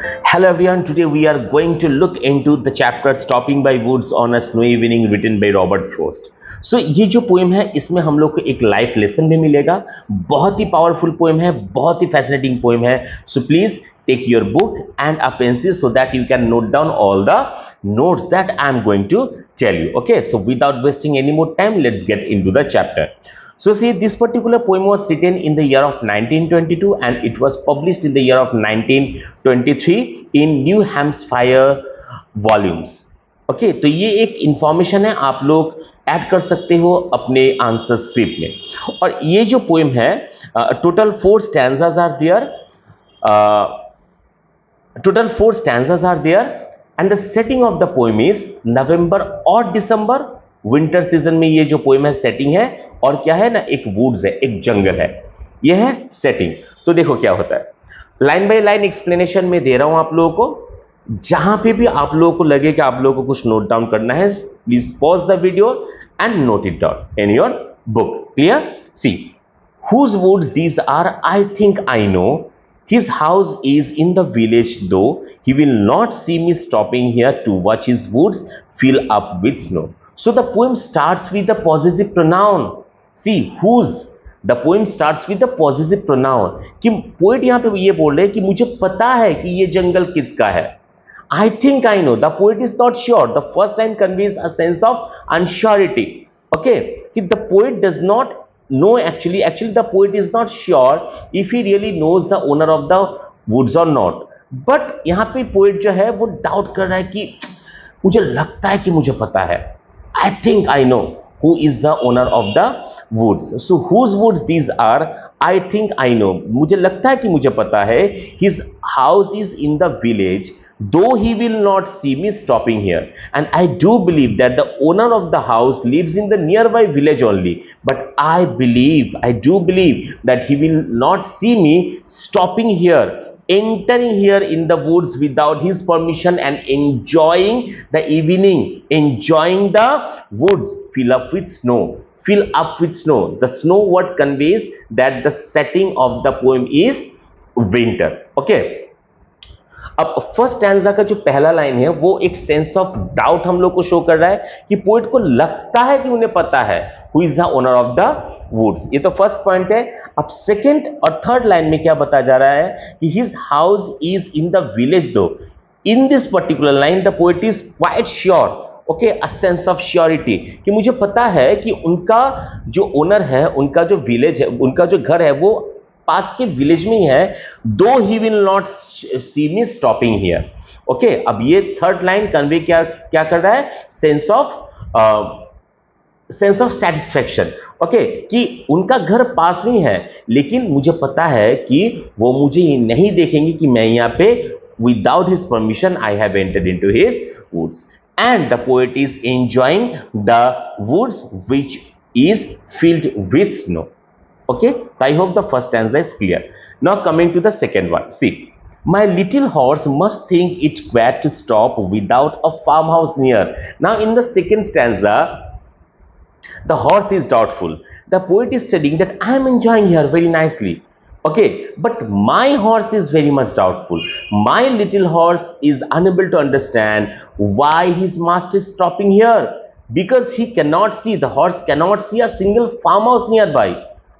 Hello everyone, today we are going to look into the chapter Stopping by Woods on a Snowy Evening written by Robert Frost. So ये जो poem है इसमें हम लोग को एक लाइफ लेसन भी मिलेगा। बहुत ही पावरफुल पोएम है, बहुत ही फैसिनेटिंग पोएम है। So please take your book and a pencil so that you can note down all the notes that I am going to tell you. Okay, so without wasting any more time, let's get into the chapter. So see, this particular poem was written in the year of 1922 and it was published in the year of 1923 in New Hampshire volumes. Okay, तो ये एक information है, आप लोग add कर सकते हो अपने आंसर स्क्रिप्ट में। और ये जो पोएम है, total 4 stanzas are there, and the setting of the poem is November और दिसंबर, विंटर सीजन में ये जो पोएम है सेटिंग है। और क्या है ना, एक वुड्स है, एक जंगल है, ये है सेटिंग। तो देखो क्या होता है, लाइन बाय लाइन एक्सप्लेनेशन में दे रहा हूं आप लोगों को। जहां पे भी आप लोगों को लगे कि आप लोगों को कुछ नोट डाउन करना है, please pause the video and note it down in your book. Clear? See, whose woods these are, I think I know. His house is in the village, though he will not see me stopping here to watch his woods fill up with snow. So the poem starts with the possessive pronoun. See, whose, the poem starts with the possessive pronoun. कि poet यहाँ पे ये बोल रहे हैं कि मुझे पता है कि ये जंगल किसका है। I think I know. The poet is not sure. The first line conveys a sense of unsurety. Okay, कि the poet does not know, actually the poet is not sure if he really knows the owner of the woods or not. But यहाँ पे poet जो है वो doubt कर रहा है कि मुझे लगता है कि मुझे पता है। I think I know who is the owner of the woods. So whose woods these are, I think I know. मुझे लगता है कि मुझे पता है। His house is in the village, though he will not see me stopping here. And I do believe that the owner of the house lives in the nearby village only. But I do believe that he will not see me stopping here, entering here in the woods without his permission and enjoying the evening, enjoying the woods fill up with snow. Fill up with snow. The snow word conveys that the setting of the poem is winter. Okay, अब first stanza का जो पहला line है वो एक sense of doubt हम लोग को शो कर रहा है कि पोएट को लगता है कि उन्हें पता है who is the owner of the woods. ये तो फर्स्ट पॉइंट है। अब सेकंड और थर्ड लाइन में क्या बताया जा रहा है कि his house is in the village, though in this particular line the poet is quite sure, okay, a sense of surety, कि मुझे पता है कि उनका जो ओनर है, उनका जो विलेज है, उनका जो घर है वो पास के विलेज में ही है। Though he will not see me stopping here. Okay, अब ये थर्ड लाइन कन्वे क्या क्या कर रहा है, सेंस ऑफ सेटिस्फैक्शन। ओके, कि उनका घर पास में ही है लेकिन मुझे पता है कि वो मुझे नहीं देखेंगे कि मैं यहाँ पे without his permission I have entered into his woods. And the poet is enjoying the woods which is filled with snow. Okay, I hope the first stanza is clear. Now coming to the second one. See, my little horse must think it queer to stop without a farmhouse near. Now in the second stanza, the horse is doubtful. The poet is stating that I am enjoying here very nicely. Okay, but my horse is very much doubtful. My little horse is unable to understand why his master is stopping here, because he cannot see, the horse cannot see a single farmhouse nearby.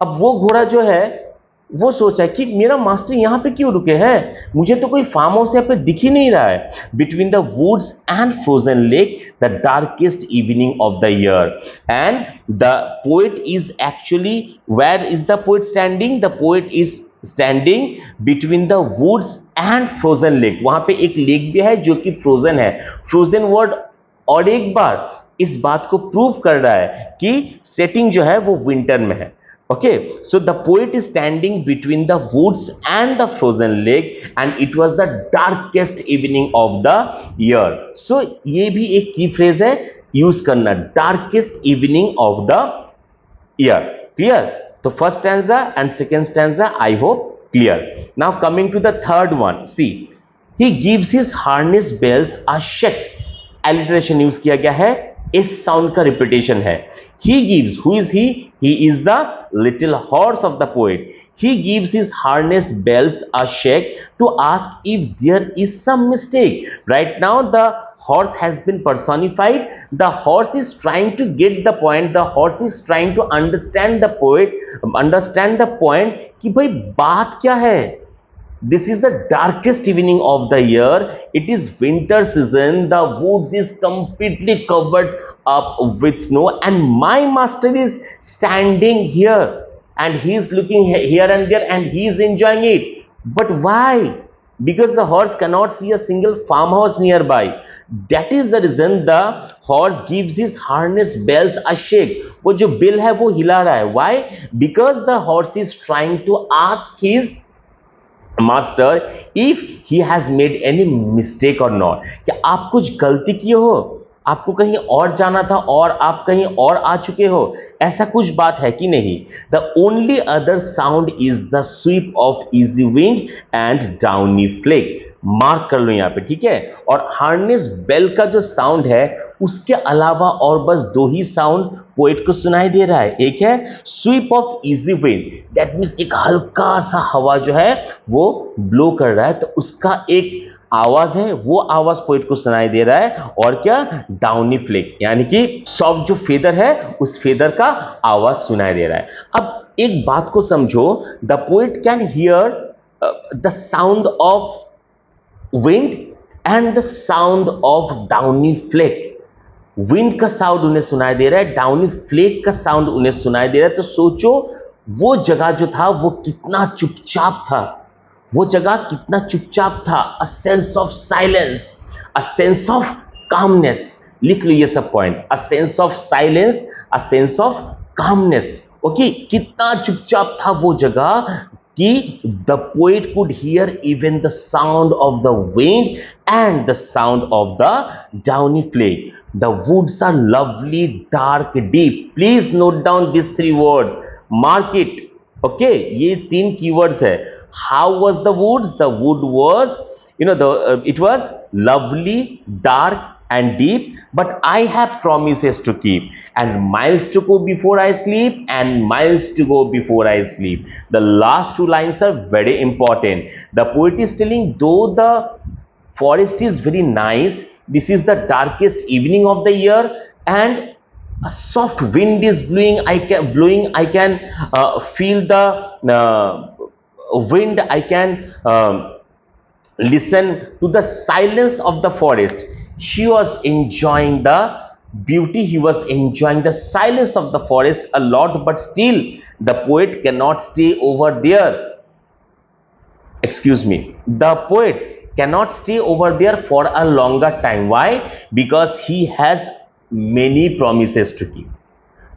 अब वो घोड़ा जो है वो सोचा कि मेरा master यहाँ पे क्यों रुके हैं, मुझे तो कोई फार्म हाउस यहाँ पे दिख ही नहीं रहा है। Between the woods and frozen lake, the darkest evening of the year, and the poet is actually, where is the poet standing, the poet is standing between the woods and frozen lake. वहां पे एक lake भी है जो कि frozen है। Frozen word और एक बार इस बात को प्रूव कर रहा है कि सेटिंग जो है वो विंटर में है। Okay, so the poet is standing between the woods and the frozen lake and it was the darkest evening of the year. So ये भी एक की फ्रेज है यूज करना, darkest evening of the year. Clear? तो first stanza and second stanza I hope clear. Now coming to the third one. See, he gives his harness bells a shake. Alliteration use किया गया है S sound का repetition है. He gives, who is he? He is the little horse of the poet. He gives his harness bells a shake to ask if there is some mistake. Right now the horse has been personified. The horse is trying to get the point. The horse is trying to understand the poet, understand the point कि भाई बात क्या है. This is the darkest evening of the year. It is winter season. The woods is completely covered up with snow, and my master is standing here and he is looking here and there and he is enjoying it. But why? Because the horse cannot see a single farmhouse nearby. That is the reason the horse gives his harness bells a shake. वो जो bill है वो हिला रहा है. Why? Because the horse is trying to ask his master if he has made any mistake और not. क्या आप कुछ गलती किए हो, आपको कहीं और जाना था और आप कहीं और आ चुके हो, ऐसा कुछ बात है कि नहीं. The only other sound is the sweep of easy wind and downy flake. Mark कर लो यहां पे, ठीक है. और हार्नेस बेल का जो साउंड है उसके अलावा और बस दो ही साउंड पोएट को सुनाई दे रहा है. एक है sweep of easy wind, that means एक हल्का सा हवा जो है वो ब्लो कर रहा है, तो उसका एक आवाज है, वो आवाज पोएट को सुनाई दे रहा है. और क्या, डाउनी फ्लेक यानी कि सॉफ्ट जो फेदर है उस फेदर का आवाज सुनाई दे रहा है. अब एक बात को समझो, the poet can hear the sound of wind and the sound of downy flake. Wind का साउंड उन्हें सुनाई दे रहा है, डाउनी फ्लेक का साउंड उन्हें सुनाई दे रहा है. तो सोचो वो जगह जो था वो कितना चुपचाप था, वो जगह कितना चुपचाप था. अ sense of silence, a sense of calmness. लिख लो ये सब point. A sense of silence, a sense of calmness. Okay, कितना चुपचाप था वो जगह कि the poet could hear even the sound of the wind and the sound of the downy flake. The woods are lovely, dark, deep. Please note down these three words. Mark it. Okay, ये तीन keywords है. How was the woods? The wood was, it was lovely, dark and deep, but I have promises to keep, and miles to go before I sleep, and miles to go before I sleep. The last two lines are very important. The poet is telling, though the forest is very nice, this is the darkest evening of the year, and a soft wind is blowing. I can feel the wind. I can listen to the silence of the forest. She was enjoying the beauty, he was enjoying the silence of the forest a lot, but still the poet cannot stay over there. Excuse me, the poet cannot stay over there for a longer time. Why? Because he has many promises to keep.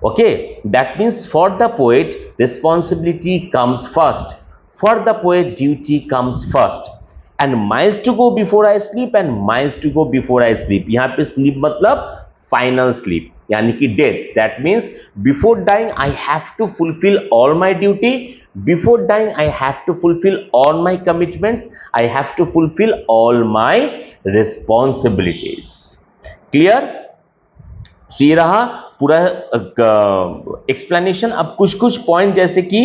Okay, that means for the poet responsibility comes first, for the poet duty comes first. And miles to go before I sleep, and miles to go before I sleep. यहाँ पे sleep मतलब final sleep यानी कि death. That means before dying I have to fulfill all my duty. Before dying I have to fulfill all my commitments. I have to fulfill all my responsibilities. Clear? तो ये रहा पूरा explanation. अब कुछ कुछ point जैसे कि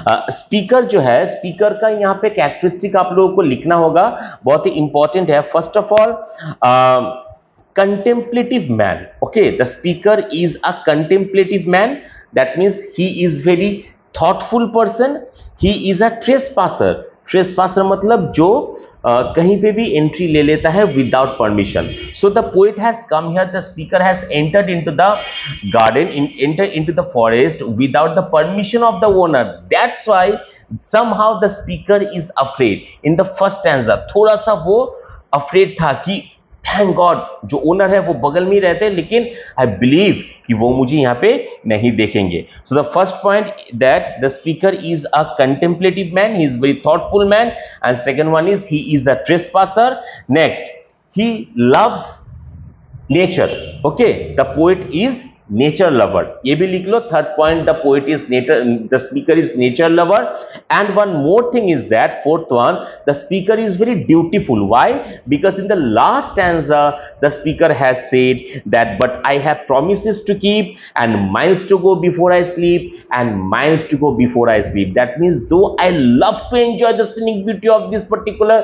speaker जो है, स्पीकर का यहाँ पे कैरेक्टरिस्टिक आप लोगों को लिखना होगा, बहुत ही इंपॉर्टेंट है. First of all, contemplative man. Okay, the speaker is a contemplative man. That means he is very thoughtful person. He is a trespasser. ट्रेसपासर मतलब जो कहीं पे भी एंट्री ले लेता है without permission. So the poet has come here, the speaker has entered into the garden, entered into the forest without the permission of the owner. That's why somehow the speaker is afraid. In the first stanza थोड़ा सा वो afraid था कि thank God जो owner है वो बगल में ही रहते हैं, लेकिन आई बिलीव कि वो मुझे यहाँ पे नहीं देखेंगे. So the first point that the speaker is a contemplative man, he is very thoughtful man. And second one is he is a trespasser. Next, he loves nature. Okay, the poet is nature lover, ये भी लिख लो. Third point, the poet is nature, the speaker is nature lover. And one more thing is that, fourth one, the speaker is very dutiful. Why? Because in the last stanza the speaker has said that but I have promises to keep and miles to go before I sleep and miles to go before I sleep. That means though I love to enjoy the scenic beauty of this particular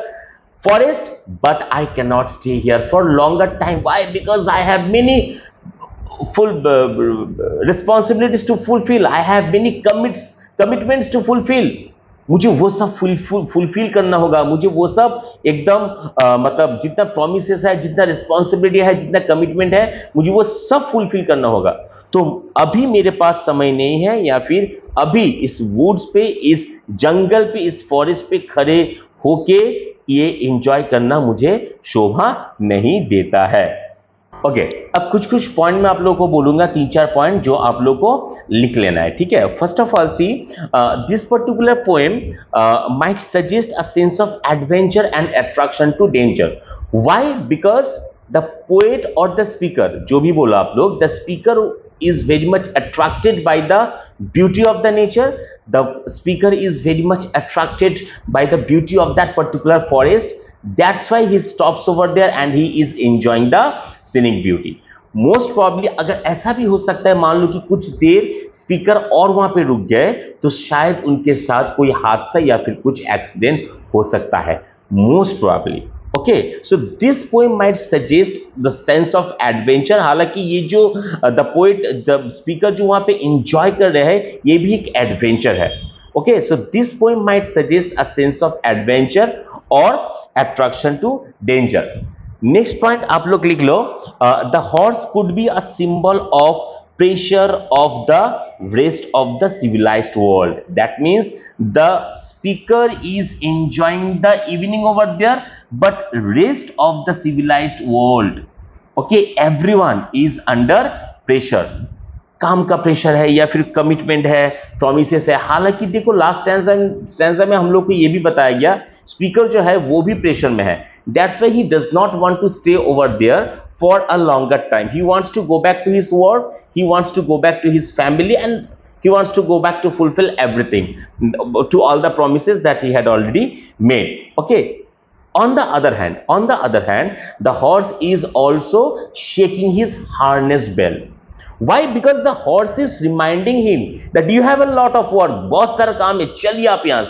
forest, but I cannot stay here for longer time. Why? Because I have many full responsibilities to fulfill. I have many commitments to fulfill. मुझे वो सब fulfil करना होगा. मुझे वो सब एकदम मतलब जितना प्रोमिसेस है, जितना रिस्पॉन्सिबिलिटी है, जितना कमिटमेंट है, मुझे वो सब फुलफिल करना होगा. तो अभी मेरे पास समय नहीं है, या फिर अभी इस वुड्स पे, इस जंगल पे, इस फॉरेस्ट पे खड़े होके ये एंजॉय करना मुझे शोभा नहीं देता है. ओके, अब कुछ पॉइंट मैं आप लोगों को बोलूंगा, 3-4 पॉइंट जो आप लोगों को लिख लेना है. ठीक है. First of all see, this particular poem might suggest a sense of adventure and attraction to danger. Why? Because the poet और द स्पीकर, जो भी बोला आप लोग, the speaker is very much attracted by the beauty of the nature. The speaker is very much attracted by the beauty of that particular forest. That's why he stops over there and he is enjoying the scenic beauty. Most probably अगर ऐसा भी हो सकता है, मान लो कि कुछ देर speaker और वहां पे रुक गए, तो शायद उनके साथ कोई हादसा या फिर कुछ एक्सीडेंट हो सकता है. Most probably. Okay, so this poem might suggest the sense of adventure. हालांकि ये जो द पोएट, द स्पीकर जो वहां पे एंजॉय कर रहे हैं, ये भी एक एडवेंचर है. Okay, so this poem might suggest a sense of adventure और attraction to danger. Next point आप लोग लिख लो, the horse could be a symbol of pressure of the rest of the civilized world. That means the speaker is enjoying the evening over there, but rest of the civilized world, okay, everyone is under pressure. काम का pressure है या फिर commitment है, promises है. हालांकि देखो last stanza में हम लोग को ये भी बताया गया, स्पीकर जो है वो भी प्रेशर में है. That's why he does not want to stay over there for a longer time. He wants to go back to his work, he wants to go back to his family, and he wants to go back to fulfill everything, to all the promises that he had already made. Okay. On the other hand, the horse is also shaking his harness bell. Why? Because the horse is reminding him that you have a lot of work. बहुत सारा काम है, चलिए आप यहां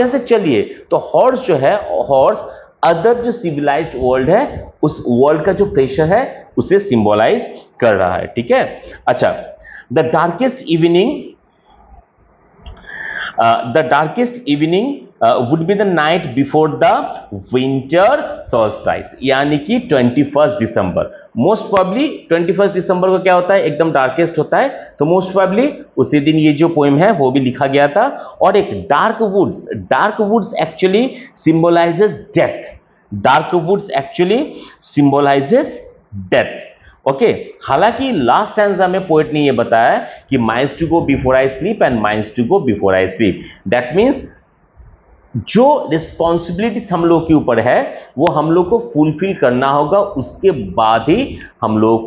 से चलिए. तो हॉर्स जो है, हॉर्स अदर जो सिविलाइज्ड वर्ल्ड है, उस वर्ल्ड का जो प्रेशर है उसे सिंबलाइज कर रहा है. ठीक है. अच्छा, the darkest evening would be the night before the winter solstice, यानी कि 21 दिसंबर. मोस्ट प्रोबेबली 21 दिसंबर को क्या होता है, एकदम डार्केस्ट होता है. तो मोस्ट प्रोबेबली उसी दिन ये जो पोएम है वो भी लिखा गया था. और एक dark woods actually symbolises death. Dark woods actually symbolises death. Okay, हालांकि लास्ट स्टैंजा में पोएट ने ये बताया कि miles to go before I sleep and miles to go before I sleep. That means जो रिस्पॉन्सिबिलिटीज हम लोग के ऊपर है वो हम लोग को फुलफिल करना होगा. उसके बाद ही हम लोग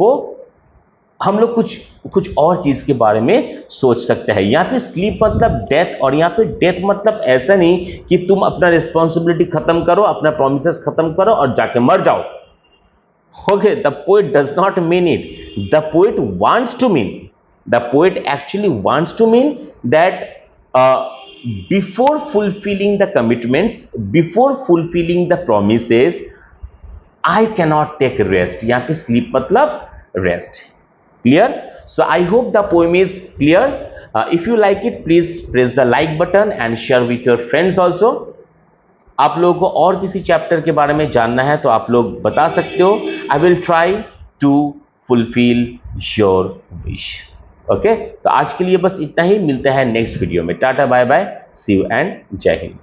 कुछ और चीज के बारे में सोच सकते हैं. यहाँ पे स्लीप मतलब डेथ, और यहाँ पे डेथ मतलब ऐसा नहीं कि तुम अपना रिस्पॉन्सिबिलिटी खत्म करो, अपना प्रोमिसेस खत्म करो और जाके मर जाओ. Okay, the poet does not mean it. The poet wants to mean, the poet actually wants to mean that before fulfilling the commitments, before fulfilling the promises, I cannot take rest. यहाँ पे sleep मतलब rest. Clear? So I hope the poem is clear. If you like it, please press the like button and share with your friends also. आप लोगों को और किसी chapter के बारे में जानना है तो आप लोग बता सकते हो. I will try to fulfill your wish. Okay, तो आज के लिए बस इतना ही. मिलते हैं नेक्स्ट वीडियो में. Tata bye bye, see you and Jai Hind.